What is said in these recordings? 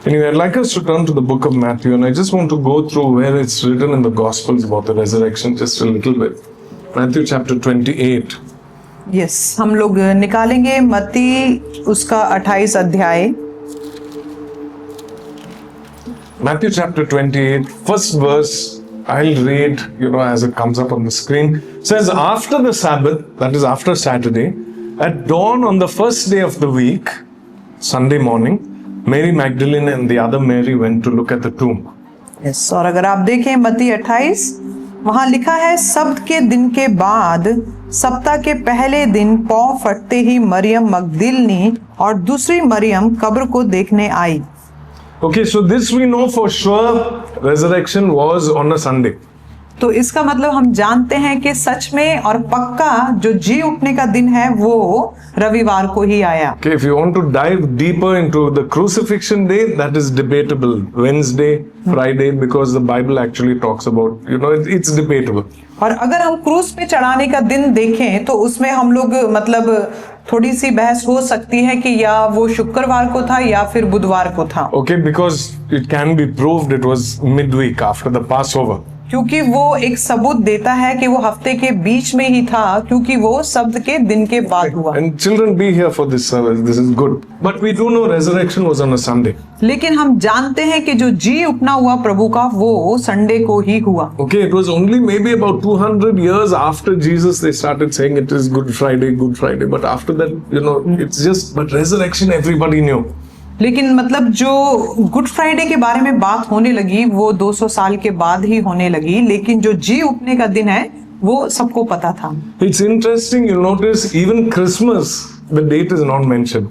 Anyway, I'd like us to turn to the book of Matthew, and I just want to go through where it's written in the Gospels about the resurrection just a little bit. Matthew chapter 28. Yes हम लोग निकालेंगे मत्ती उसका 28 अध्याय. Matthew chapter 28, first verse, I'll read, as it comes up on the screen. It says, after the Sabbath, that is after Saturday, at dawn on the first day of the week, Sunday morning, Mary Magdalene and the other Mary went to look at the tomb. Yes और अगर आप देखें मत्ती 28, वहां लिखा है सब्त के दिन के बाद सप्ताह के पहले दिन पौ फटते ही मरियम मगदलिनी और दूसरी मरियम कब्र को देखने आई. Okay, so this we know for sure, resurrection was on a Sunday. तो इसका मतलब हम जानते हैं कि सच में और पक्का जो जी उठने का दिन है वो रविवार को ही आया. Okay, if you want to dive deeper into the crucifixion day, that is debatable. Wednesday, Friday, because the Bible actually talks about, it's debatable. और अगर हम क्रूस पे चढ़ाने का दिन देखें तो उसमें हम लोग मतलब थोड़ी सी बहस हो सकती है कि या वो शुक्रवार को था या फिर बुधवार को था. Okay, because it can be proved it was midweek after the Passover. क्योंकि वो एक सबूत देता है कि वो हफ्ते के बीच में ही था, क्योंकि वो सब्त के दिन के बाद हुआ. And children be here for this service. This is good. But we do know resurrection was on a Sunday. लेकिन हम जानते हैं कि जो जी उठना हुआ प्रभु का वो संडे को ही हुआ. Okay, it was only maybe about 200 years after Jesus they started saying it is Good Friday. But after that, it's just, but resurrection everybody knew. लेकिन मतलब जो गुड फ्राइडे के बारे में बात होने लगी वो 200 साल के बाद ही होने लगी, लेकिन जो जी उठने का दिन है वो सबको पता था. It's interesting, you'll notice even Christmas, the date is not mentioned.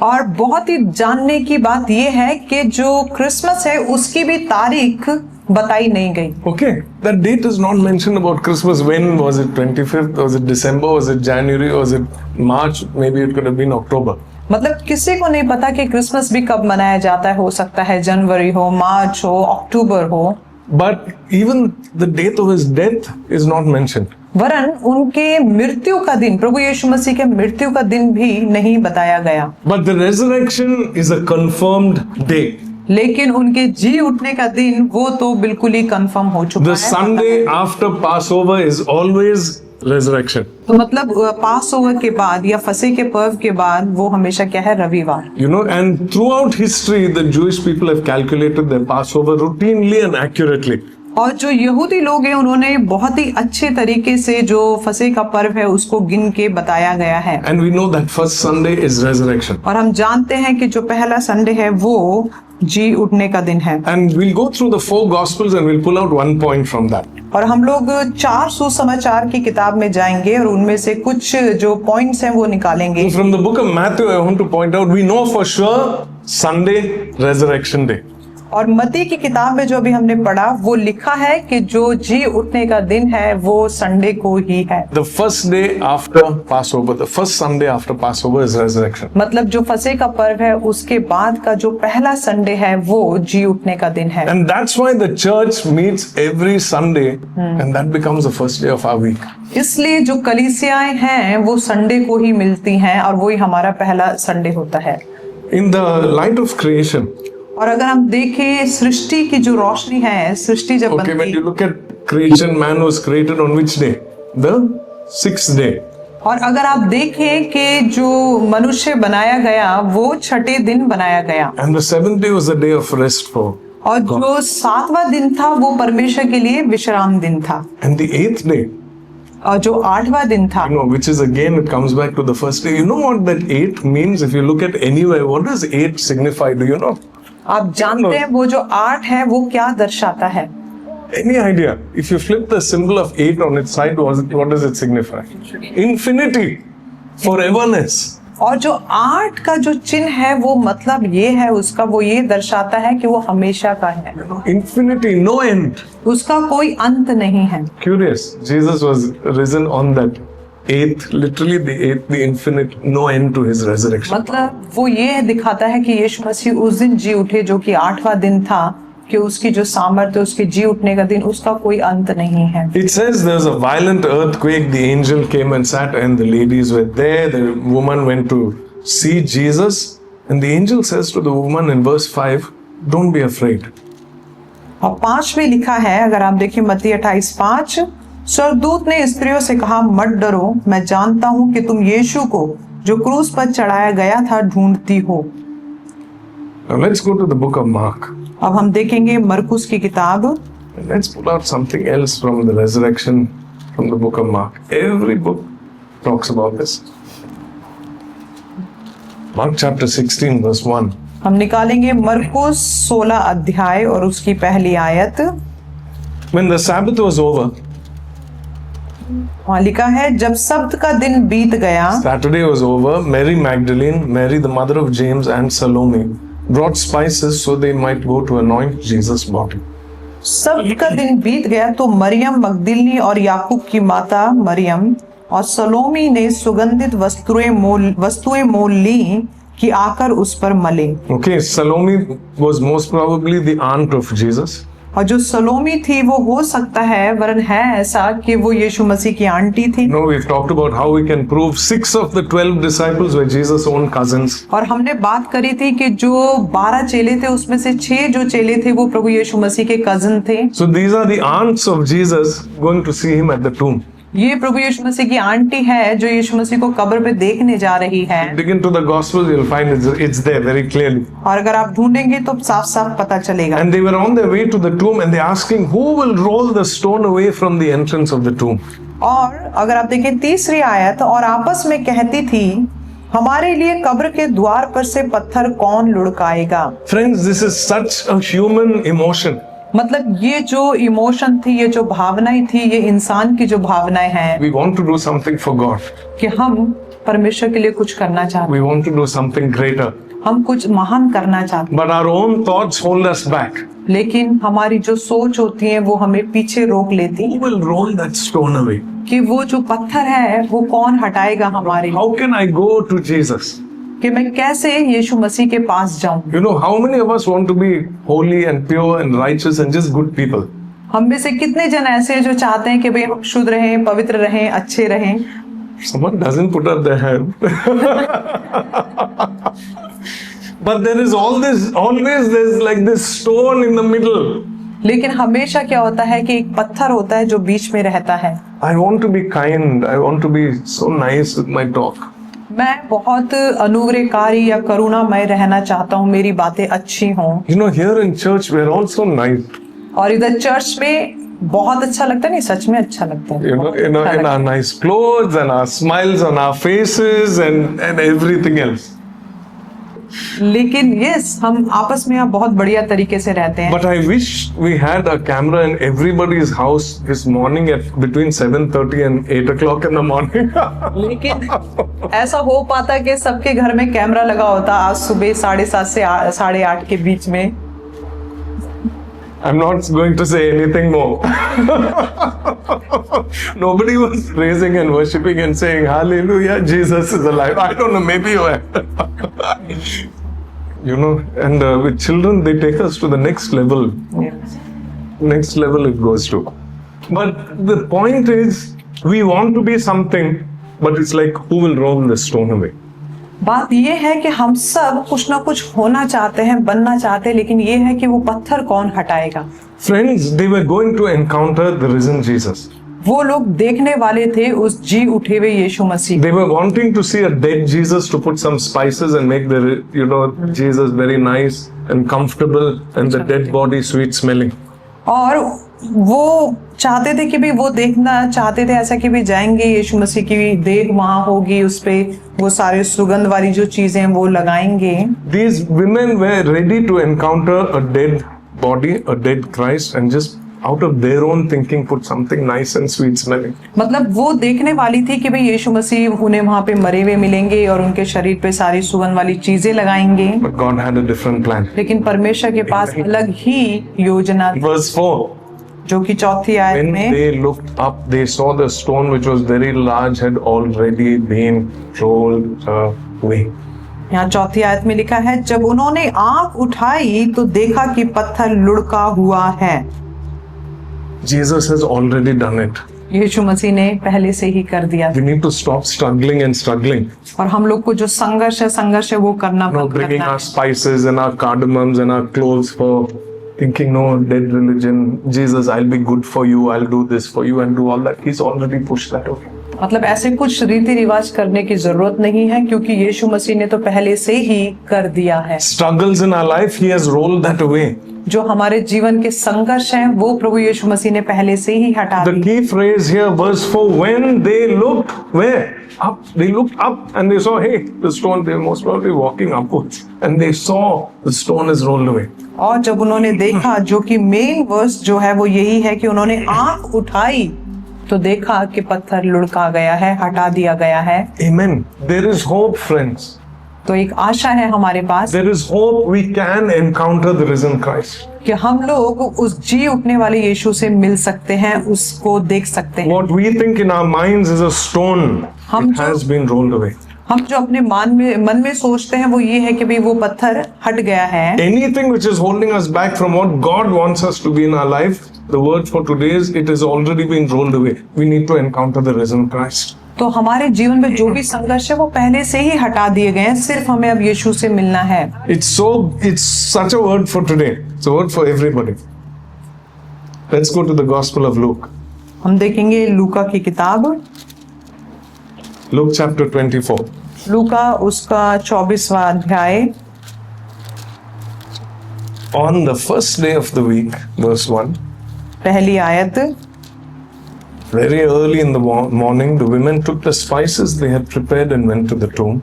और बहुत ही जानने की बात ये है कि जो क्रिसमस है उसकी भी तारीख बताई नहीं गई. Okay, that date is not mentioned about Christmas. When was it? 25th? Was it December? Was it January? Was it March? Maybe it could have been October. मतलब किसी को नहीं पता कि क्रिसमस भी कब मनाया जाता है. हो सकता है जनवरी हो, मार्च हो, अक्टूबर हो. But even the date of his death is not mentioned. वरन उनके मृत्यु का दिन, प्रभु यीशु मसीह के मृत्यु का दिन भी नहीं बताया गया. But the resurrection is a confirmed day. लेकिन उनके जी उठने का दिन वो तो बिल्कुल ही कंफर्म हो चुका The है. Sunday after Passover is always resurrection. तो मतलब पास ओवर के बाद या फसह के पर्व के बाद वो हमेशा क्या है, रविवार. And throughout history, the Jewish people have calculated their Passover routinely and accurately. और जो यहूदी लोग हैं उन्होंने बहुत ही अच्छे तरीके से जो फसह का पर्व है उसको गिन के बताया गया है. And we know that first Sunday is resurrection. और हम जानते हैं कि जो पहला संडे है वो जी उठने का दिन है. And we'll go through the 4 Gospels and we'll pull out one point from that. और हम लोग 4 सुसमाचार की किताब में जाएंगे और उनमें से कुछ जो पॉइंट्स हैं वो निकालेंगे. So from the book of Matthew, I want to point out, we know for sure Sunday, resurrection day. और मत्ती की किताब में जो अभी हमने पढ़ा वो लिखा है कि जो जी उठने का दिन है वो संडे को ही है. The first day after Passover, the first Sunday after Passover is resurrection. मतलब जो फसह का पर्व है उसके बाद का जो पहला संडे है वो जी उठने का दिन है. And that's why the church meets every Sunday and that becomes the first day of our week. इसलिए जो कलीसियाएं हैं वो संडे को ही मिलती हैं और वही हमारा पहला संडे होता है. In the light of creation. और अगर हम देखें सृष्टि की जो रोशनी है, सृष्टि जब Okay, when बनती you look at creation, man was created on which day? The 6th day. और अगर आप देखें कि जो मनुष्य बनाया गया वो छठे दिन बनाया गया. And the 7th day was the day of rest for. और जो 7वां दिन था वो परमेश्वर के लिए विश्राम दिन था. And the 8th day. और जो 8वां दिन था, Which is again, it comes back to the first day. You know what that 8 means? If you look at anywhere, what does 8 signify? Do you know? आप जानते हैं वो जो 8 है वो क्या दर्शाता है? Any idea? If you flip the symbol of 8 on its side, what does it signify? Infinity, foreverness. और जो 8 का जो चिन्ह है वो मतलब ये है उसका, वो ये दर्शाता है कि वो हमेशा का है. Infinity, no end. उसका कोई अंत नहीं है. Curious, Jesus was risen on that 8th, literally the 8th, the infinite, no end to his resurrection. मतलब वो ये दिखाता है कि यीशु मसीह उस दिन जी उठे जो कि 8वां दिन था, कि उसकी जो सामर्थ्य, उसके जी उठने का दिन, उसका कोई अंत नहीं है. It says there's a violent earthquake, the angel came and sat and the ladies were there, the woman went to see Jesus and the angel says to the woman in verse 5, don't be afraid. और 5 में लिखा है, अगर आप देखिए मत्ती 28:5, स्वर्गदूत ने स्त्रियों से कहा, मत डरो, मैं जानता हूं कि तुम यीशु को जो क्रूस पर चढ़ाया गया था ढूंढती हो। Now let's go to the book of Mark. अब हम देखेंगे मरकुस की किताब। Let's pull out something else from the resurrection from the book of Mark. Every book talks about this. Mark chapter 16 verse 1. हम निकालेंगे मरकुस 16 अध्याय और उसकी पहली आयत। When the Sabbath was over, वहाँ लिखा है, जब सब्त का दिन बीत गया, Saturday was over, Mary Magdalene, Mary the mother of James and Salome brought spices so they might go to anoint Jesus' body. सब्त का दिन बीत गया तो मरियम मगदलिनी और याकूब की माता मरियम और सलोमी ने सुगंधित वस्तुएं मोल ली कि आकर उस पर मले। Okay, Salome was most probably the aunt of Jesus. और जो सलोमी थी वो हो सकता है, वरन है ऐसा कि वो यीशु मसीह की आंटी थी। No, we've talked about how we can prove 6 of the 12 disciples were Jesus' own cousins. और हमने बात करी थी कि जो 12 चेले थे उसमें से 6 जो चेले थे वो प्रभु यीशु मसीह के कजन थे। So these are the aunts of Jesus going to see him at the tomb. ये प्रभु यीशु मसीह की आंटी है जो यीशु मसीह को कब्र पे देखने जा रही है। Dig into the Gospels, you'll find it's there very clearly. और अगर आप ढूंढेंगे तो साफ साफ पता चलेगा। And they were on their way to the tomb and they're asking who will roll the stone away from the entrance of the tomb. और अगर आप देखें तीसरी आयत, और आपस में कहती थी, हमारे लिए कब्र के द्वार पर से पत्थर कौन लुढ़काएगा। Friends, this is such a human emotion. मतलब ये जो इमोशन थी, ये जो भावनाएं थी, ये इंसान की जो भावनाएं हैं We want to do something for God. कि हम परमेश्वर के लिए कुछ करना चाहते We want to do something greater. हैं, हम कुछ महान करना चाहते But our own thoughts hold us back. हैं, लेकिन हमारी जो सोच होती है वो हमें पीछे रोक लेती Who will roll that stone away? कि वो जो पत्थर है वो कौन हटाएगा हमारे लिए, How can I go to Jesus? कि मैं कैसे यीशु मसीह के पास जाऊं। You know, how many of us want to be holy and pure and righteous and just good people? हम में से कितने जन ऐसे हैं जो चाहते हैं कि भाई हम शुद्ध रहें, पवित्र रहें, अच्छे रहें। Someone doesn't put up their hand. But there is always there's like this stone in the middle. लेकिन हमेशा क्या होता है कि एक पत्थर होता है जो बीच में रहता है। I want to be kind. I want to be so nice with my talk. मैं बहुत अनुग्रहकारी या करुणामय रहना चाहता हूँ, मेरी बातें अच्छी हों। You know, here in church we are also nice. और इधर चर्च में बहुत अच्छा लगता है, नहीं सच में अच्छा लगता है। You know, in our nice clothes and our smiles on our faces and everything else. लेकिन यस, हम आपस में यहाँ बहुत बढ़िया तरीके से रहते हैं। But I wish we had a camera in everybody's house this morning at between 7:30 and 8 o'clock in the morning. लेकिन ऐसा हो पाता कि सबके घर में कैमरा लगा होता आज सुबह 7:30 से 8:30 के बीच में। I'm not going to say anything more. Nobody was praising and worshipping and saying, Hallelujah, Jesus is alive. I don't know, maybe you are. You know, and with children, they take us to the next level. Yes. Next level it goes to. But the point is, we want to be something, but it's like, who will roll the stone away? बात ये है कि हम सब कुछ ना कुछ होना चाहते हैं, बनना चाहते हैं, लेकिन ये है कि वो पत्थर कौन हटाएगा। Friends, they were going to encounter the risen Jesus. वो लोग देखने वाले थे उस जी उठे हुए यीशु मसीह। They were wanting to see a dead Jesus to put some spices and make the, you know, Jesus very nice and comfortable and the dead body sweet smelling. और वो चाहते थे कि भी वो देखना चाहते थे ऐसा कि भी जाएंगे यीशु मसीह की देह वहां होगी, उस पे वो सारे सुगंध वाली जो चीजें वो लगाएंगे। These women were ready to encounter a dead body, a dead Christ, and just out of their own thinking put something nice and sweet smelling. मतलब वो देखने वाली थी कि भाई यीशु मसीह उन्हें वहां पे मरे हुए मिलेंगे और उनके शरीर पे सारी सुगंध वाली चीजें लगाएंगे। But God had a different plan. लेकिन परमेश्वर के पास अलग ही योजना थी। Verse 4. जो कि चौथी आयत When में, they looked up, they saw the stone which was very large had already been rolled away. यहाँ चौथी आयत में लिखा है, जब उन्होंने आंख उठाई तो देखा कि पत्थर लुढ़का हुआ है। Jesus has already done it. यीशु मसीह ने पहले से ही कर दिया We need to stop struggling and struggling. और हम लोग को जो संघर्ष है वो करना You know, बंद bringing करना our है। spices and our cardamoms and our clothes for thinking, no, dead religion, Jesus, I'll be good for you, I'll do this for you and do all that. He's already pushed that away. मतलब ऐसे कुछ रीति रिवाज करने की जरूरत नहीं है, क्योंकि यीशु मसीह ने तो पहले से ही कर दिया है। Struggles in our life, He has rolled that away. जो हमारे जीवन के संघर्ष हैं वो प्रभु यीशु मसीह ने पहले से ही हटा The दिए। key phrase here, verse 4, when they looked where? Up. They looked up and they saw, hey, the stone, they were most probably walking upwards. And they saw the stone is rolled away. और जब उन्होंने देखा, जो कि main verse जो है वो यही है कि उन्होंने आंख उठाई तो देखा कि पत्थर लुढ़का गया है, हटा दिया गया है। Amen. There is hope, friends. तो एक आशा है हमारे पास There is hope we can encounter the risen Christ. कि हम लोग उस जी उठने वाले यीशु से मिल सकते हैं, उसको देख सकते हैं। What we think in our minds is a stone. हम It has been rolled away. हम जो अपने मन में सोचते हैं वो ये है कि भाई वो पत्थर हट गया है। Anything which is holding us back from what God wants us to be in our life, the word for today is it has already been rolled away. We need to encounter the risen Christ. तो हमारे जीवन में जो भी संघर्ष है वो पहले से ही हटा दिए गए हैं, सिर्फ हमें अब यीशु से मिलना है। It's such a word for today. It's a word for everybody. Let's go to the Gospel of Luke. हम देखेंगे लूका की किताब, Luke chapter 24. लूका उसका 24वां अध्याय। On the first day of the week, verse 1, पहली आयत। very early in the morning, the women took the spices they had prepared and went to the tomb.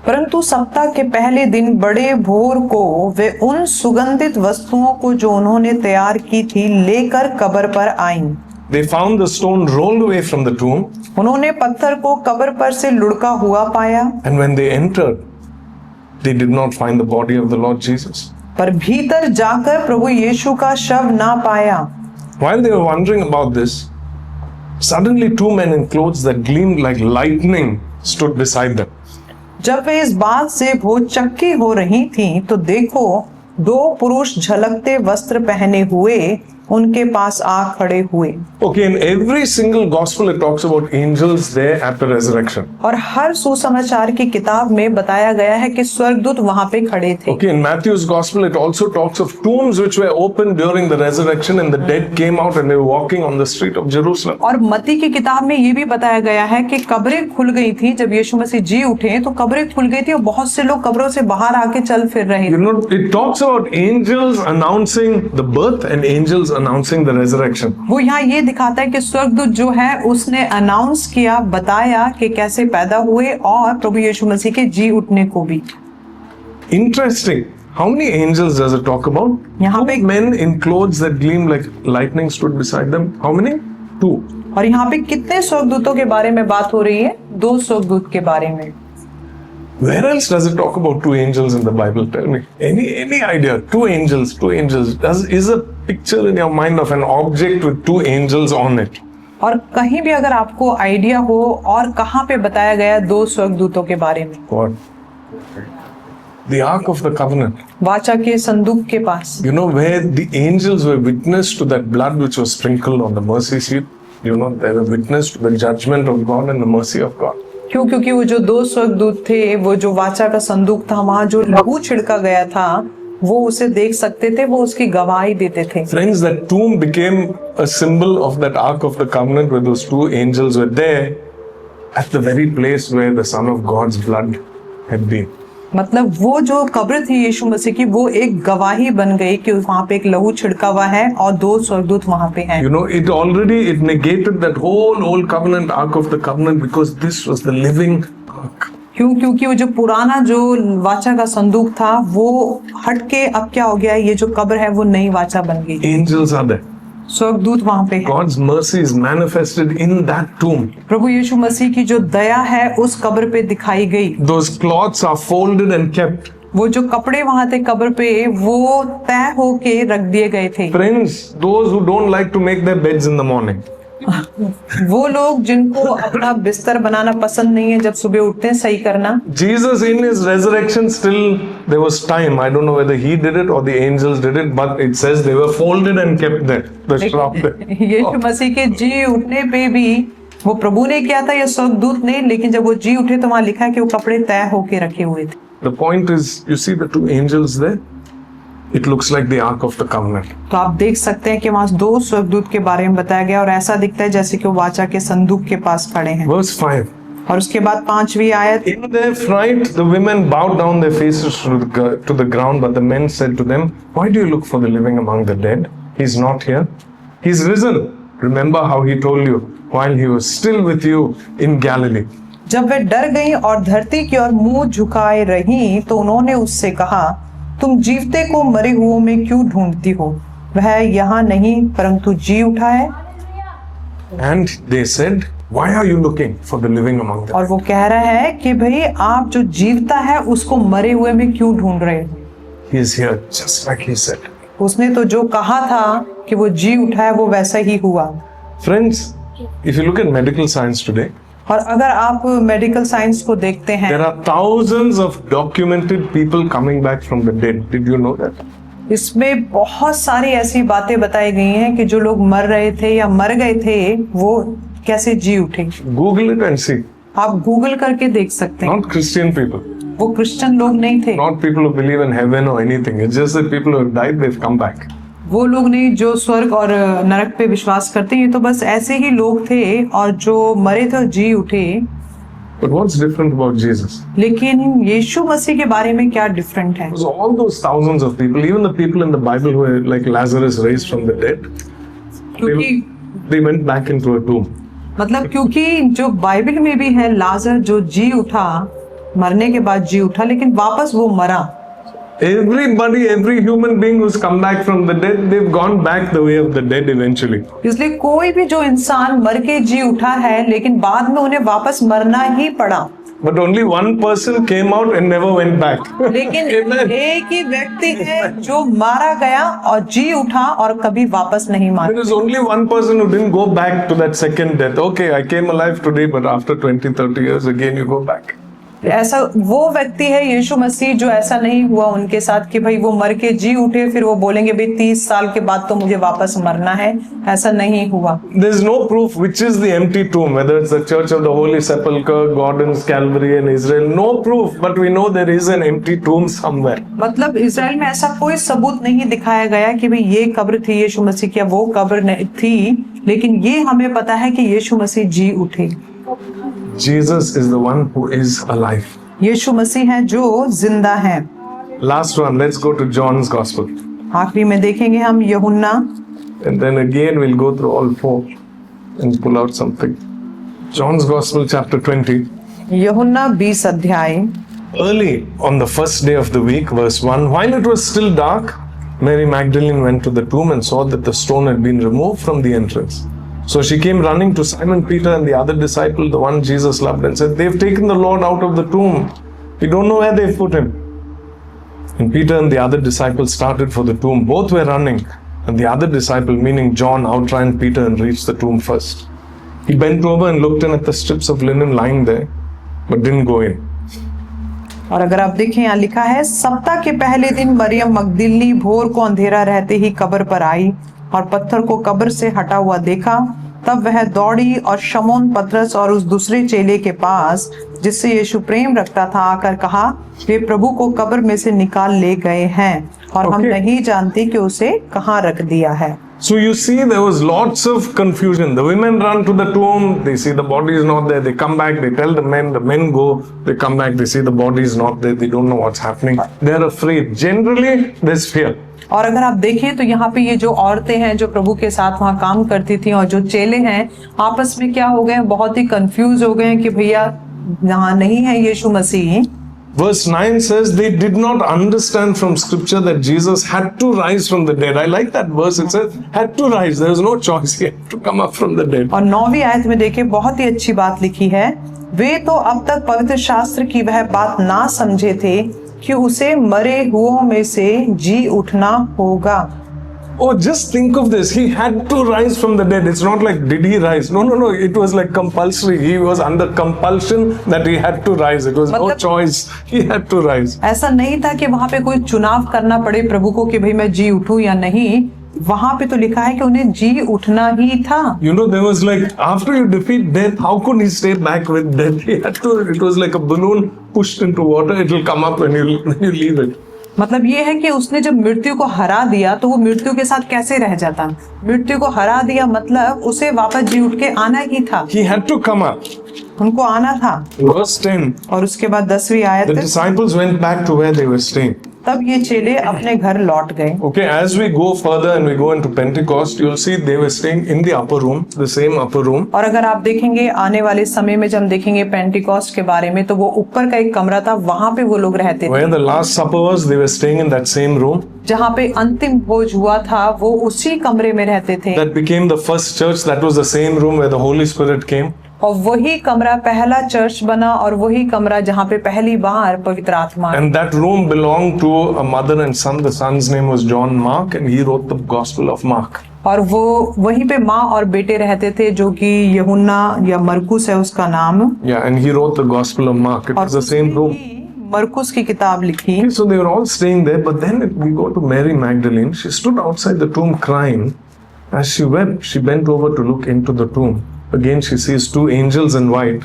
परंतु सप्ताह के पहले दिन बड़े भोर को वे उन सुगंधित वस्तुओं को जो उन्होंने तैयार की थी लेकर कब्र पर आईं। They found the stone rolled away from the tomb, उन्होंने पत्थर को कब्र पर से लुढ़का हुआ पाया, and when they entered, they did not find the body of the Lord Jesus. पर भीतर जाकर प्रभु यीशु का शव ना पाया। While they were wondering about this, suddenly two men in clothes that gleamed like lightning stood beside them. जब वे इस बात से भौचक्की हो रही थीं, तो देखो दो पुरुष झलकते वस्त्र पहने हुए उनके पास आ खड़े हुए। Okay, in every single gospel it talks about angels there at the resurrection. और हर सुसमाचार की किताब में बताया गया है कि स्वर्गदूत वहां पे खड़े थे। Okay, in Matthew's gospel it also talks of tombs which were opened during the resurrection and the dead came out and they were walking on the street of Jerusalem. और मत्ती की किताब में ये भी बताया गया है कि कब्रें खुल गई थी जब यीशु मसीह जी उठे, तो कब्रें खुल गई थी और बहुत से लोग कब्रों से बाहर आके चल फिर रहे थे। You know, it talks about angels announcing the birth and angels announcing the resurrection. वो यहाँ ये दिखाता है कि स्वर्गदूत जो है उसने अनाउंस किया, बताया कि कैसे पैदा हुए और प्रभु यीशु मसीह के जी उठने को भी। Interesting. How many angels does it talk about? यहाँ पे Two men in clothes that gleam like lightning stood beside them. How many? Two. और यहाँ पे कितने स्वर्गदूतों के बारे में बात हो रही है? दो स्वर्गदूत के बारे में। Where else does it talk about two angels in the Bible? Tell me. Any idea? Two angels, two angels. Is a picture in your mind of an object with two angels on it? और कहीं भी अगर आपको idea हो और कहाँ पे बताया गया दो स्वर्गदूतों के बारे में? What? The Ark of the Covenant. वाचा के संदूक के पास। You know where the angels were witness to that blood which was sprinkled on the mercy seat? You know, they were witness to the judgment of God and the mercy of God. क्यों? क्योंकि वो जो दो स्वर्गदूत थे, वो जो वाचा का संदूक था, वहाँ जो लहू छिड़का गया था, वो उसे देख सकते थे, वो उसकी गवाही देते थे। Friends, that tomb became a symbol of that Ark of the Covenant where those two angels were there at the very place where the Son of God's blood had been. मतलब वो जो कब्र थी यीशु मसीह की, वो एक गवाही बन गई कि वहाँ पे एक लहू छिड़का हुआ है और दो स्वर्गदूत वहाँ पे हैं। You know, it negated that whole old covenant, Ark of the Covenant, because this was the living Ark. क्यों? क्योंकि वो जो पुराना जो वाचा का संदूक था वो हटके अब क्या हो गया, ये जो कब्र है वो नई वाचा बन गई। Angels are there. स्वर्गदूत वहाँ पे है। God's mercy is manifested in that tomb. प्रभु यीशु मसीह की जो दया है उस कब्र पे दिखाई गई। Those cloths are folded and kept. वो जो कपड़े वहाँ थे कब्र पे, वो तय होके रख दिए गए थे। Friends, those who don't like to make their beds in the morning, वो लोग जिनको अपना बिस्तर बनाना पसंद नहीं है, जब सुबह उठते हैं सही करना। Jesus in his resurrection still there was time. I don't know whether he did it or the angels did it, but it says they were folded and kept there. The shroud there. यीशु मसीह के जी उठने पे भी वो प्रभु ने किया था या स्वर्गदूत ने, लेकिन जब वो जी उठे तो वहां लिखा है कि वो कपड़े तय होके रखे हुए थे। The point is, you see the two angels there? It looks like the Ark of the Covenant. तो आप देख सकते हैं कि वहां दो स्वर्गदूत के बारे में बताया गया और ऐसा दिखता है जैसे कि वो वाचा के संदूक के पास खड़े हैं। Verse 5. और उसके बाद 5वीं आयत, In their fright, the women bowed down their faces to the ground, but the men said to them, "Why do you look for the living among the dead? He's not here. He's risen. Remember how he told you while he was still with you in Galilee." जब वे डर गईं और धरती की ओर मुंह झुकाए रहीं, तो उन्होंने उससे कहा, तुम जीवते को मरे हुओं में क्यों ढूंढती हो? वह यहाँ नहीं परंतु जी उठा है। And they said, "Why are you looking for the living among them?" और वो कह रहा है कि भाई आप जो जीवता है उसको मरे हुए में क्यों ढूंढ रहे हो? He is here, just like he said. उसने तो जो कहा था कि वो जी उठा है वो वैसा ही हुआ। Friends, if you look at medical science today, और अगर आप मेडिकल साइंस को देखते हैं, there are thousands of documented people coming back from the dead. Did you know that? इसमें बहुत सारी ऐसी बातें बताई गई हैं कि जो लोग मर रहे थे या मर गए थे वो कैसे जी उठे। Google it and see. आप गूगल करके देख सकते हैं। Not Christian people, वो क्रिश्चियन लोग नहीं थे, not people who believe in heaven or anything. It's just that people who have died, they've come back. वो लोग नहीं जो स्वर्ग और नरक पे विश्वास करते हैं। ये तो बस ऐसे ही लोग थे और जो मरे थे और जी उठे। But what's different about Jesus? लेकिन यीशु मसीह के बारे में क्या डिफरेंट है? Because all those thousands of people, even the people in the Bible who were like Lazarus raised from the dead, क्योंकि they went back into a tomb. मतलब क्योंकि जो बाइबल में भी है लाजर जो जी उठा, मरने के बाद जी उठा, लेकिन वापस वो मरा। Everybody, every human being who's come back from the dead, they've gone back the way of the dead eventually. इसलिए कोई भी जो इंसान मर के जी उठा है लेकिन बाद में उन्हें वापस मरना ही पड़ा। But only one person came out and never went back. लेकिन Amen. एक ही व्यक्ति है जो मारा गया और जी उठा और कभी वापस नहीं There मारा। is only one person who didn't go back to that second death. Okay, I came alive today, but after 20, 30 years, again you go back. ऐसा वो व्यक्ति है यीशु मसीह जो ऐसा नहीं हुआ उनके साथ कि भाई वो मर के जी उठे फिर वो बोलेंगे भाई 30 साल के बाद तो मुझे वापस मरना है। ऐसा नहीं हुआ। There is no proof which is the empty tomb, whether it's the Church of the Holy Sepulchre, Gordon's Calvary in Israel. No proof, but we know there is an empty tomb somewhere. मतलब Israel में ऐसा कोई सबूत नहीं दिखाया गया कि भाई ये कब्र थी यीशु मसीह की या वो कब्र थी, लेकिन ये हमें पता है कि यीशु मसीह जी उठे। Jesus is the one who is alive. यीशु मसीह है जो जिंदा है। Last one, let's go to John's Gospel. आखिरी में देखेंगे हम यूहन्ना, And then again we'll go through all four and pull out something. John's Gospel, chapter 20. यूहन्ना 20 अध्याय। Early on the first day of the week, verse 1, while it was still dark, Mary Magdalene went to the tomb and saw that the stone had been removed from the entrance. So she came running to Simon Peter and the other disciple, the one Jesus loved, and said, "They've taken the Lord out of the tomb. We don't know where they've put him." And Peter and the other disciple started for the tomb. Both were running, and the other disciple, meaning John, outran Peter and reached the tomb first. He bent over and looked in at the strips of linen lying there, but didn't go in. और अगर आप देखें यहाँ लिखा है, सप्ताह के पहले दिन मरियम मगदलिनी भोर को अंधेरा रहते ही कब्र पर आई और पत्थर को कब्र से हटा हुआ देखा। तब वह दौड़ी और शमौन पतरस और उस दूसरे चेले के पास जिससे यीशु प्रेम रखता था आकर कहा, वे प्रभु को कब्र में से निकाल ले गए हैं और हम नहीं जानते कि उसे कहाँ रख दिया है। So you see, there was lots of confusion. The women run to the tomb, they see the body is not there, they come back, they tell the men go, they come back, they see the body is not there, they don't know what's happening. They're afraid. Generally, there's fear. और अगर आप देखें तो यहाँ पे ये जो औरतें हैं जो प्रभु के साथ वहाँ काम करती थी और जो चेले हैं आपस में क्या हो गए, बहुत ही कंफ्यूज हो गए हैं कि भैया यहाँ नहीं है यीशु मसीह। Verse 9 says they did not understand from scripture that Jesus had to rise from the dead. I like that verse. It says had to rise. There was no choice. He had to come up from the dead. और 9वीं आयत में देखें बहुत ही अच्छी बात लिखी है, वे तो अब तक पवित्र शास्त्र की वह बात ना समझे थे कि उसे मरे हुओं में से जी उठना होगा। Oh, just think of this. He had to rise from the dead. It's not like, did he rise? No. It was like compulsory. He was under compulsion that he had to rise. It was no choice. He had to rise. ऐसा नहीं था कि वहां पे कोई चुनाव करना पड़े प्रभु को कि भाई मैं जी उठूं या नहीं। वहां पे तो लिखा है कि उन्हें जी उठना ही था। You know, there was like, after you defeat death, how could he stay back with death? He had to, it was like a balloon pushed into water. It will come up when you leave it. मतलब ये है कि उसने जब मृत्यु को हरा दिया तो वो मृत्यु के साथ कैसे रह जाता। मृत्यु को हरा दिया मतलब उसे वापस जी उठ के आना ही था। He had to come up. उनको आना था। Verse 10. और उसके बाद 10वीं आयत, The disciples went back to where they were staying. तब ये चेले अपने घर लौट गए। Okay, as we go further and we go into Pentecost, you'll see they were staying in the upper room, the same upper room. और अगर आप देखेंगे आने वाले समय में जब हम देखेंगे पेंटिकॉस्ट के बारे में तो वो ऊपर का एक कमरा था, वहां पे वो लोग रहते थे। Where the Last Supper was, they were staying in that same room. जहाँ पे अंतिम भोज हुआ था वो उसी कमरे में रहते थे। That became the first church. That was the same room where the Holy Spirit came. और वही कमरा पहला चर्च बना और वही कमरा जहाँ पे पहली बार पवित्र आत्मा। And that room belonged to a mother and son. The son's name was John Mark, and he wrote the Gospel of Mark. और वो वहीं पे माँ और बेटे रहते थे जो कि यूहन्ना या मरकुस है उसका नाम। Yeah, and he wrote the Gospel of Mark. It was the same room. मरकुस की किताब लिखी। Okay, so they were all staying there, but then we go to Mary Magdalene. She stood outside the tomb crying. As she wept, she bent over to look into the tomb. Again, she sees two angels in white,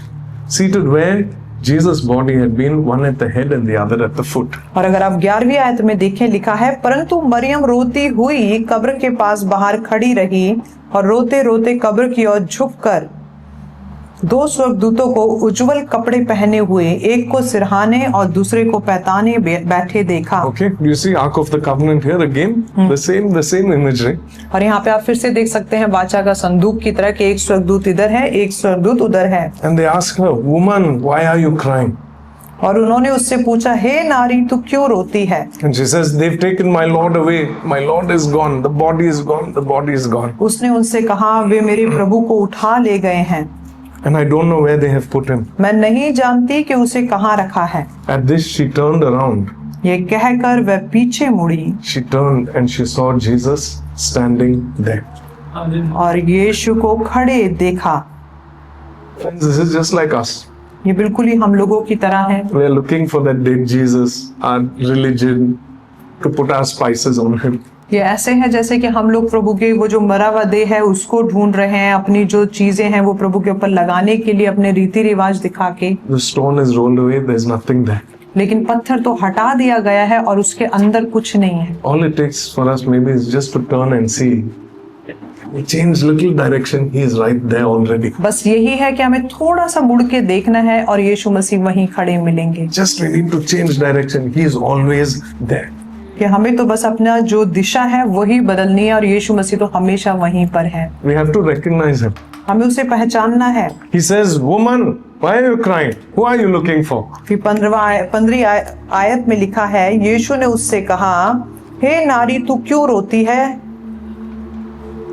seated where Jesus' body had been, one at the head and the other at the foot. और अगर आप 11वीं आयत में देखें लिखा है, परंतु मरियम रोती हुई कब्र के पास बाहर खड़ी रही और रोते रोते कब्र की ओर झुककर दो स्वर्गदूतों को उज्जवल कपड़े पहने हुए, एक को सिरहाने और दूसरे को पैताने बैठे देखा। Okay, you see Ark of the Covenant here again, the same imagery. और यहाँ पे आप फिर से देख सकते हैं वाचा का संदूक की तरह कि एक स्वर्गदूत इधर है, एक स्वर्गदूत उधर है। And they ask her, "Woman, why are you crying?" और उन्होंने उससे पूछा, हे नारी तू क्यों रोती है? And she says, "They've taken my Lord away. My Lord is gone. The body is gone. The body is gone." उसने उनसे कहा, वे मेरे प्रभु को उठा ले गए हैं। And I don't know where they have put him. मैं नहीं जानती कि उसे कहाँ रखा है। At this, she turned around. ये कहकर वह पीछे मुड़ी She turned and she saw Jesus standing there. और यीशु को खड़े देखा। Friends, this is just like us. ये बिल्कुल ही हम लोगों की तरह है। We are looking for that dead Jesus, our religion, to put our spices on him. ये ऐसे है जैसे कि हम लोग प्रभु के वो जो मरा हुआ देह है उसको ढूंढ रहे हैं, अपनी जो चीजें हैं वो प्रभु के ऊपर लगाने के लिए अपने रीति रिवाज दिखा के। The stone is rolled away. There's nothing there. लेकिन पत्थर तो हटा दिया गया है और उसके अंदर कुछ नहीं है। All it takes for us maybe is just to turn and see. We change little direction. He is right there already. बस यही है कि हमें थोड़ा सा मुड़ के देखना है और यीशु मसीह वहीं खड़े मिलेंगे। Just we need to change direction. He is always there. कि हमें तो बस अपना जो दिशा है वही बदलनी है और यीशु मसीह तो हमेशा वहीं पर है। We have to recognize him. हमें उसे पहचानना है। He says, "Woman, why are you crying? Who are you looking for?" फिर 15वीं आयत में लिखा है, यीशु ने उससे कहा, हे नारी तू क्यों रोती है?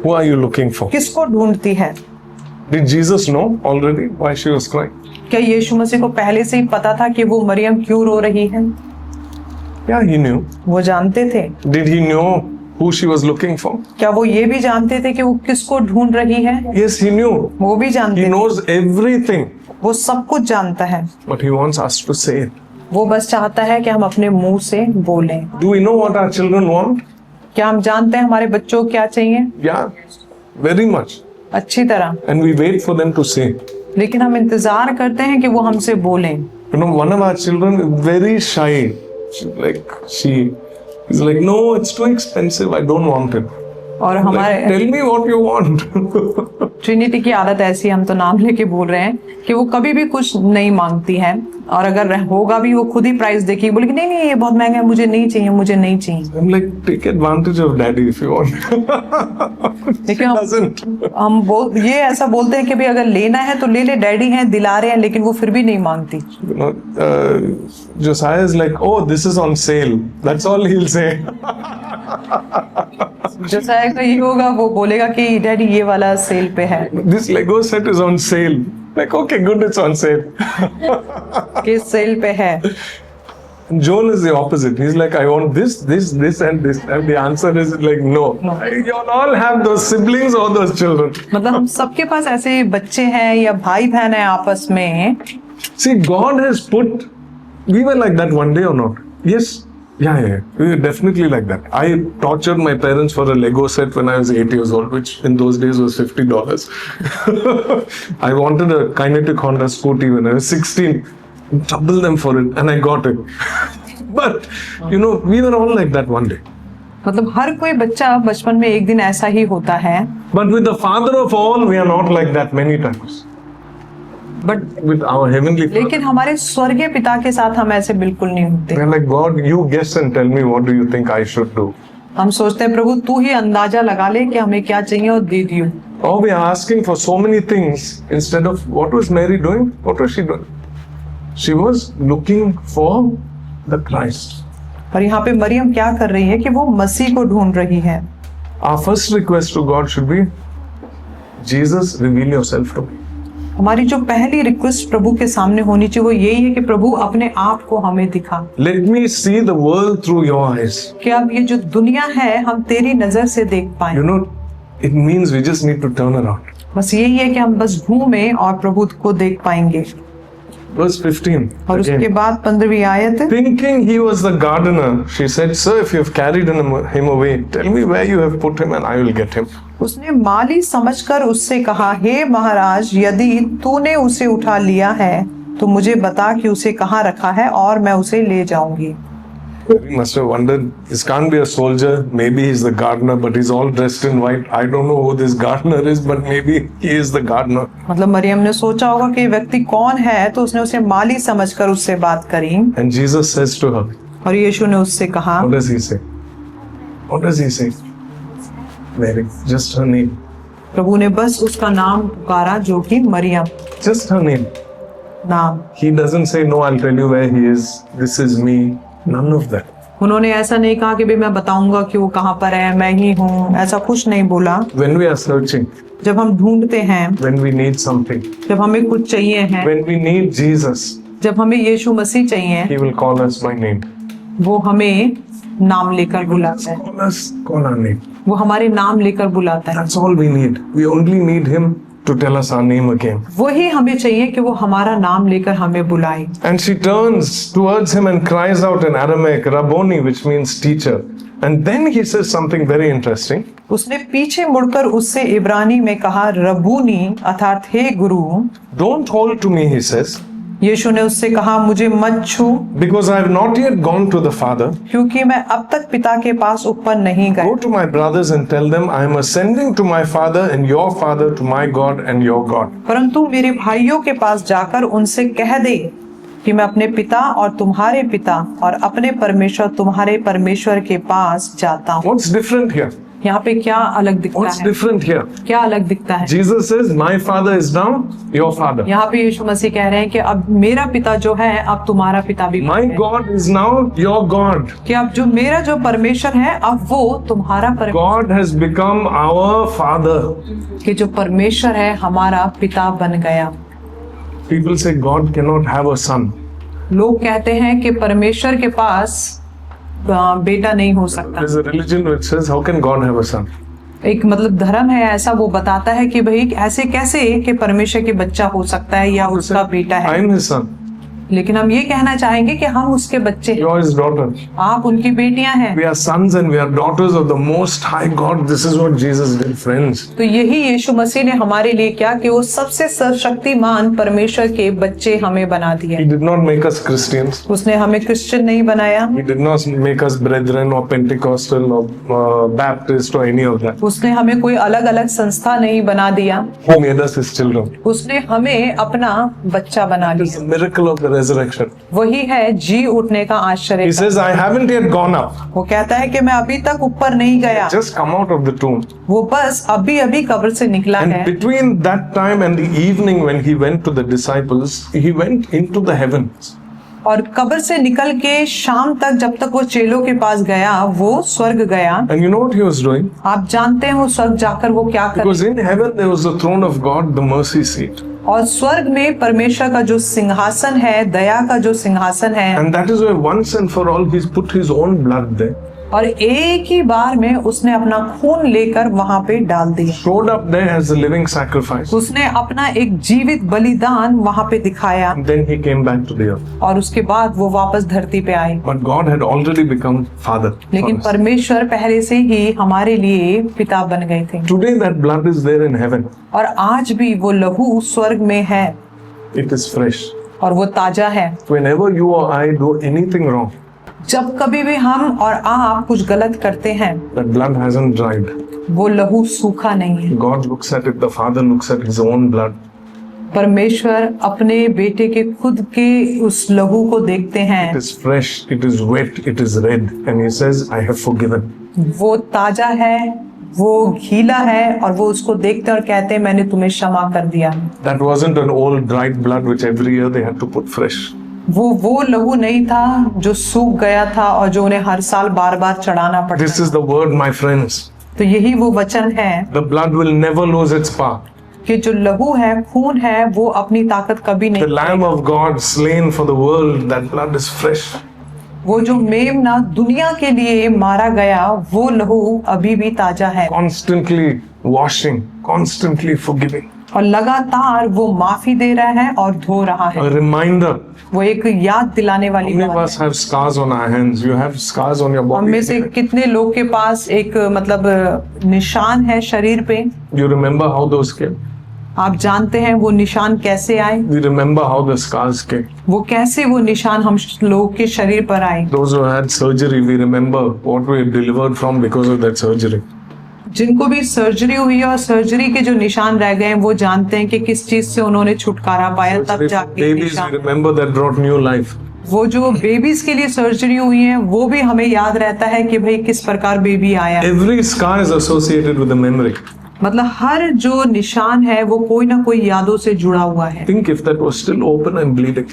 Who are you looking for? किसको ढूंढती है? Did Jesus know already why she was crying? क्या यीशु मसीह को पहले से ही पता था कि वो मरियम क्यों रो रही है? Yeah, he knew. वो जानते थे। Did he know who she was looking for? क्या वो ये भी जानते थे कि वो किसको ढूंढ रही है? Yes, he knew. वो भी जानते He थे। knows everything. वो सब कुछ जानता है। But he wants us to say it. वो बस चाहता है कि हम अपने मुंह से बोलें। Do we know what our children want? क्या हम जानते हैं हमारे बच्चों को क्या चाहिए? Yeah, very much. अच्छी तरह। And we wait for them to say. लेकिन हम इंतजार करते हैं कि वो हमसे बोलें। You know, one of our children is very shy. She is like, "No, it's too expensive. I don't want it." और Like, हमारे tell me what you want. Trinity की आदत ऐसी, हम तो नाम लेके बोल रहे हैं कि वो कभी भी कुछ नहीं मांगती है और अगर होगा भी वो खुद ही प्राइस देखेगी, बोलेगी नहीं नहीं ये बहुत महंगा है, मुझे नहीं चाहिए, मुझे नहीं चाहिए। I'm like, take advantage of daddy if you want. लेकिन Doesn't. ये ऐसा बोलते हैं कि भाई अगर लेना है तो ले ले, डैडी हैं दिला रहे हैं, लेकिन वो फिर भी नहीं मांगती। You know, Josiah is like, "Oh, this is on sale." That's all he'll say. जोसाया का ये होगा, वो बोलेगा कि डैडी ये वाला सेल पे है। This Lego set is on sale. Like, okay, good, it's on sale. कि सेल पे है। John is the opposite. He's like, I want this, this, this, and this. And the answer is like, no. You all have those siblings or those children. मतलब हम सबके पास ऐसे बच्चे हैं या भाई बहन है आपस में. See, God has put, we were like that one day or not? Yes. Yeah. We were definitely like that. I tortured my parents for a Lego set when I was 8 years old, which in those days was $50. I wanted a Kinetic Honda scooty when I was 16. Trouble them for it, and I got it. But, we were all like that one day. मतलब हर कोई बच्चा बचपन में एक दिन ऐसा ही होता है. But with the Father of all, we are not like that many times. But with our heavenly Father, लेकिन हमारे स्वर्गीय पिता के साथ हम ऐसे बिल्कुल नहीं होते. we are like, God, you guess and tell me what do you think I should do. हम सोचते हैं प्रभु तू ही अंदाजा लगा ले कि हमें क्या चाहिए और दे दियो. Or we are asking for so many things instead of what was Mary doing? What was she doing? She was looking for the Christ. और यहाँ पे मरियम क्या कर रही है कि वो मसीह को ढूंढ रही है. Our first request to God should be, Jesus, reveal yourself to me. हमारी जो पहली रिक्वेस्ट प्रभु के सामने होनी चाहिए वो यही है कि प्रभु अपने आप को हमें दिखा. Let me see the world through your eyes. कि अब ये जो दुनिया है हम तेरी नजर से देख पाएं. It means we just need to turn around. बस यही है कि हम बस घूमें और प्रभु को देख पाएंगे. Verse 15. और उसके Again. बाद 15वीं आयत. Thinking he was the gardener, she said, Sir, if you have carried him away, tell me where you have put him and I will get him. उसने माली समझकर उससे कहा, हे महाराज, यदि तूने उसे उठा लिया है तो मुझे बता कि उसे कहाँ रखा है और मैं उसे ले जाऊंगी. We must have wondered, this can't be a soldier, maybe he's the gardener, but he's all dressed in white. I don't know who this gardener is, but maybe he is the gardener. मतलब मरियम ने सोचा होगा कि व्यक्ति कौन है, तो उसने उसे माली समझकर उससे बात करी. And Jesus says to her, और यीशु ने उससे कहा, what does he say? What does he say? Mary, just her name. प्रभु ने बस उसका नाम पुकारा जो कि मरियम. Just her name. नाम. He doesn't say, no, I'll tell you where he is. This is me. None of that. उन्होंने ऐसा नहीं कहा कि भी मैं बताऊंगा कि वो कहाँ पर है, मैं ही हूँ, ऐसा कुछ नहीं बोला. When we are searching, जब हम ढूंढते हैं, when we need something, जब हमें कुछ चाहिए है, when we need Jesus, जब हमें यीशु मसीह चाहिए, he will call us by name. वो हमें नाम लेकर बुलाता है. Call our name. वो हमारे नाम लेकर बुलाता है. That's all we need. We only need him to tell us our name again. वही हमें चाहिए कि वो हमारा नाम लेकर हमें बुलाए. And she turns towards him and cries out in Aramaic, Rabboni, which means teacher. And then he says something very interesting. उसने पीछे मुड़कर उससे इब्रानी में कहा, रबूनी अर्थात हे गुरु. Don't hold to me, he says. यीशु ने उससे कहा, मुझे मत छू. Because I have not yet gone to the Father. क्योंकि मैं अब तक पिता के पास ऊपर नहीं गया. Go to my brothers and tell them I am ascending to my Father and your Father, to my God and your God. परंतु मेरे भाइयों के पास जाकर उनसे कह दे कि मैं अपने पिता और तुम्हारे पिता और अपने परमेश्वर तुम्हारे परमेश्वर के पास जाता हूँ. What's different here? यहाँ पे क्या अलग दिखता What's है? different here? क्या अलग दिखता है? Jesus says, my Father is now your Father. यहाँ पे यीशु मसीह कह रहे हैं कि अब मेरा पिता जो है अब तुम्हारा पिता भी My है. God is now your God. कि अब जो मेरा जो परमेश्वर है अब वो तुम्हारा परमेश्वर. God has become our Father. कि जो परमेश्वर है हमारा पिता बन गया. People say God cannot have a son. लोग कहते हैं कि परमेश्वर के पास बेटा नहीं हो सकता. There is a religion which says, how can God have a son? एक मतलब धर्म है ऐसा, वो बताता है कि भाई ऐसे कैसे कि परमेश्वर के बच्चा हो सकता है या उसका बेटा I है. am his son. लेकिन हम ये कहना चाहेंगे कि हम उसके बच्चे हैं. You are his daughter. आप उनकी बेटियां हैं. We are sons and we are daughters of the Most High God. This is what Jesus did, friends. तो यही यीशु मसीह ने हमारे लिए क्या कि वो सबसे सर्वशक्तिमान परमेश्वर के बच्चे हमें बना दिए. He did not make us Christians. उसने हमें क्रिश्चियन नहीं बनाया. He did not make us brethren or Pentecostal or Baptist or any of that. उसने हमें कोई अलग अलग संस्था नहीं बना दिया. He made us his children. उसने हमें अपना बच्चा बना It's दिया. a miracle of the resurrection. वही है जी उठने का आश्चर्य. He says, I haven't yet gone up. वो कहता है कि मैं अभी तक ऊपर नहीं गया. Just come out of the tomb. वो बस अभी अभी कब्र से निकला And है. between that time and the evening when he went to the disciples, he went into the heavens. और कब्र से निकल के शाम तक जब तक वो चेलों के पास गया वो स्वर्ग गया. And you know what he was doing? आप जानते हैं वो स्वर्ग जाकर वो क्या कर. Because in heaven there was the throne of God, the mercy seat. और स्वर्ग में परमेश्वर का जो सिंहासन है, दया का जो सिंहासन है, And that is why once and for all He's put His own blood there. और एक ही बार में उसने अपना खून लेकर वहां पे डाल दिया। Showed up there as a living sacrifice. उसने अपना एक जीवित बलिदान वहां पे दिखाया, And then He came back to the earth. और उसके बाद वो वापस धरती पे आए। But God had already become Father. for लेकिन us. परमेश्वर पहले से ही हमारे लिए पिता बन गए थे, Today that blood is there in heaven. और आज भी वो लहू स्वर्ग में है It is fresh. और वो ताजा है। Whenever you or I do anything wrong, जब कभी भी हम और आप कुछ गलत करते हैं, that blood hasn't dried. वो लहू सूखा नहीं है। God looks at it, the Father looks at His own blood. परमेश्वर अपने बेटे के खुद के उस लहू को देखते It हैं, is fresh, it is wet, it is red. And He says, I have forgiven. वो ताजा है, वो गीला है, और वो उसको देखते हैं और कहते हैं मैंने तुम्हें क्षमा कर दिया। That wasn't an old dried blood which every year they had to put fresh. वो लहू नहीं था जो सूख गया था और जो उन्हें हर साल बार बार चढ़ाना पड़ता। This is the word, my friends. तो यही वो वचन है The blood will never lose its power. कि जो लहू है, खून है, वो अपनी ताकत कभी The नहीं। Lamb of God slain for the world, that blood is fresh. वो जो मेमना दुनिया के लिए मारा गया, वो लहू अभी भी ताजा है, Constantly washing, constantly forgiving. और लगातार वो माफी दे रहा है और धो रहा है। A reminder. वो एक याद दिलाने वाली Many of बात us have scars on our hands. You have scars on your है। हम में body. से कितने लोग के पास एक निशान है शरीर पे। You remember how those came? आप जानते हैं वो निशान कैसे आए, We remember how the scars came. वो कैसे वो निशान हम लोगों के शरीर पर आए। Those who had surgery, we remember what we delivered from because of that surgery. जिनको भी सर्जरी हुई है और सर्जरी के जो निशान रह गए हैं, वो जानते हैं कि किस चीज से उन्होंने छुटकारा पाया, तब Surgery for जाके babies, we निशान। remember that brought new life. वो जो बेबीज के लिए सर्जरी हुई है, वो भी हमें याद रहता है कि भाई किस प्रकार बेबी आया। Every scar is associated with a memory. मतलब हर जो निशान है वो कोई ना कोई यादों से जुड़ा हुआ है। Think if that was still open and bleeding.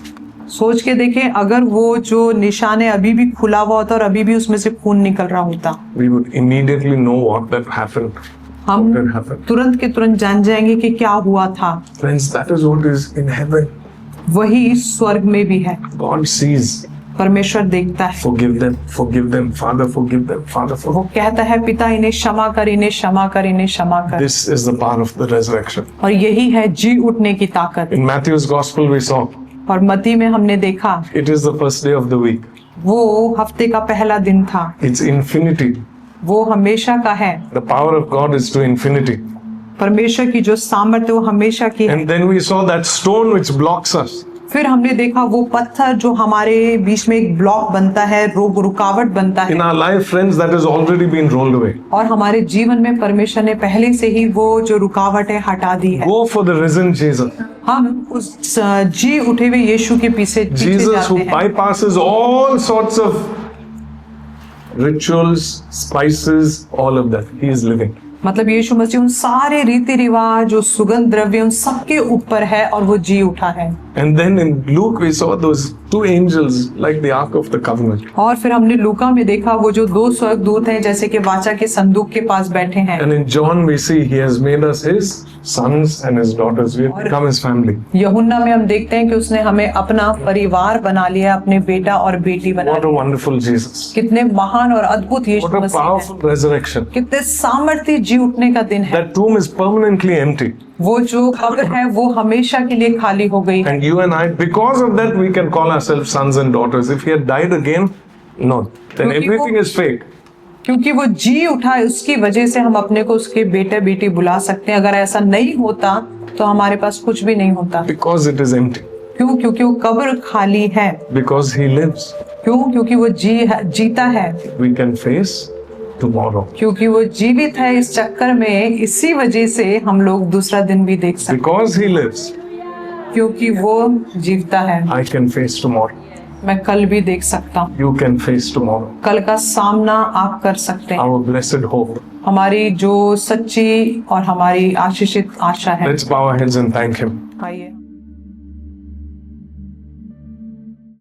सोच के देखें, अगर वो जो निशान है अभी भी खुला हुआ होता और अभी भी उसमें से खून निकल रहा होता, We would immediately know what that happened. हम What had happened. तुरंत के तुरंत जान जाएंगे कि क्या हुआ था। Friends, that is what is in heaven. वही स्वर्ग में भी है। God sees. परमेश्वर देखता है, Forgive them, Father, forgive them, Father, forgive वो कहता है पिता इन्हें क्षमा कर, इन्हें क्षमा कर, इन्हें क्षमा कर। This is the power of the resurrection. और यही है जी उठने की ताकत। In Matthew's Gospel, we saw और मत्ती में हमने देखा it is the first day of the week. वो हफ्ते का पहला दिन था, It's infinity. वो हमेशा का है। The power of God is to infinity. परमेश्वर की जो सामर्थ्य वो हमेशा की है। And then we saw that stone which blocks us. फिर हमने देखा वो पत्थर जो हमारे बीच में एक ब्लॉक बनता है, रुकावट बनता है। In our life, friends, that has already been rolled away. और हमारे जीवन में परमेश्वर ने पहले से ही वो जो रुकावट है हटा दी है। Go for the risen Jesus. हम उस जी उठे हुए यीशु के पीछे Jesus who जाते हैं, bypasses all sorts of rituals, spices, all of that. He is living. मतलब यीशु मसीह उन सारे रीति रिवाज, जो सुगंध द्रव्य, उन सबके ऊपर है और वो जी उठा है। And then in Luke, we saw those two angels like the Ark of the Covenant. और फिर हमने लूका में देखा वो जो दो स्वर्गदूत हैं जैसे कि वाचा के संदूक के पास बैठे हैं। And in John, we see he has made us his sons and his daughters. We have become his family. यूहन्ना में हम देखते हैं कि उसने हमें अपना परिवार बना लिया, अपने बेटा और बेटी बना What a लिया। wonderful Jesus. कितने महान और अद्भुत यीशु What a मसीह powerful है। resurrection. कितने सामर्थ्य जी उठने का दिन है। That tomb is permanently empty. वो जो कब्र है वो हमेशा के लिए खाली हो गई है। And you and I, because of that, we can call ourselves sons and daughters. If he had died again, no. Then क्योंकि everything is fake. क्योंकि वो जी उठा है, उसकी वजह से हम अपने को उसके बेटे बेटी बुला सकते हैं। अगर ऐसा नहीं होता तो हमारे पास कुछ भी नहीं होता। Because it is empty. क्यों? क्योंकि वो कब्र खाली है। Because he lives. क्यों? क्योंकि वो जीता है। We can face tomorrow. क्योंकि वो जीवित है, इस चक्कर में इसी वजह से हम लोग दूसरा दिन भी देख सकते Because he lives, हैं। क्योंकि वो जीवता है, I can face tomorrow. मैं कल भी देख सकता हूँ। You can face tomorrow. कल का सामना आप कर सकते हैं। Our blessed hope. हमारी जो सच्ची और हमारी आशीषित आशा है। Let's bow our heads and thank him. आइए